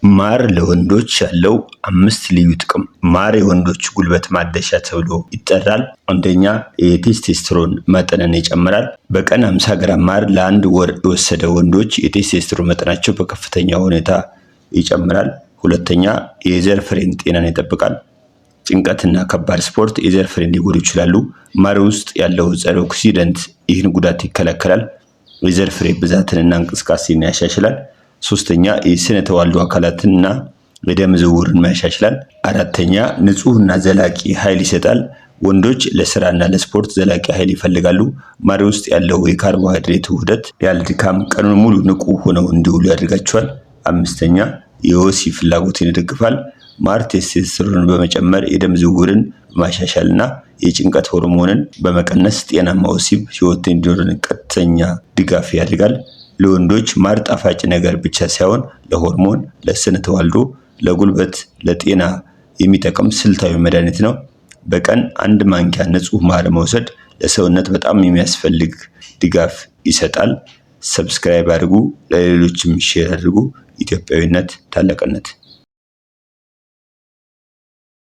ማር ለወንዶች ያለው 5 ልዩ ጥቅም። ማር የወንዶች ጉልበት ማደሻ ተብሎ ይጠራል። አንደኛ የቴስቴስትሮን መጠንን ይጨምራል። በቀን 50 ግራም ማር ለአንድ ወር የወሰደ ወንዶች የቴስቴስትሮን መጠናቸው በከፍተኛ ሁኔታ ይጨምራል። ሁለተኛ የዘር ፍሬን ጤናን ይጠብቃል። ጭንቀትና ከባድ ስፖርት የዘር ፍሬን ሊጎዱ ይችላሉ። ማር ውስጥ ያለው ጸረ ኦክሲደንት ይህን ጉዳት ይከላከላል። የዘር ፍሬ ብዛትንና እንቅስቃሴን ያሻሽላል። ሶስተኛ የስነ ተዋልዶ አካላትንና የደም ዝውውርን ያሻሽላል። አራተኛ ንጹህና ዘላቂ ኃይል ይሰጣል። ወንዶች ለስራና ለስፖርት ዘላቂ ኃይል ይፈልጋሉ። ማር ውስጥ ያለው የካርቦሃይድሬት ውህደት ያለ ድካም ቀኑን ሙሉ ንቁ ሆነው እንዲውሉ ያደርጋቸዋል። አምስተኛ የወሲብ ፍላጎትን ይደግፋል። ማር ቴስቴስትሮንን በመጨመር የደም ዝውውርን በማሻሻልና የጭንቀት ሆርሞንን በመቀነስ ጤናማ ወሲብ ህይወት እንዲኖረን ቀጥተኛ ድጋፍ ያደርጋል። ለወንዶች ማር ጣፋጭ ነገር ብቻ ሳይሆን ለሆርሞን፣ ለስነ ተዋልዶ፣ ለጉልበት፣ ለጤና የሚጠቅም ስልታዊ መድኃኒት ነው። በቀን 1 ማንኪያ ንጹህ ማር መውሰድ ለሰውነት በጣም የሚያስፈልግ ድጋፍ ይሰጣል። ሰብስክራይብ አድርጉ፣ ለሌሎችም ሼር አድርጉ። ኢትዮጵያዊነት ታላቅነት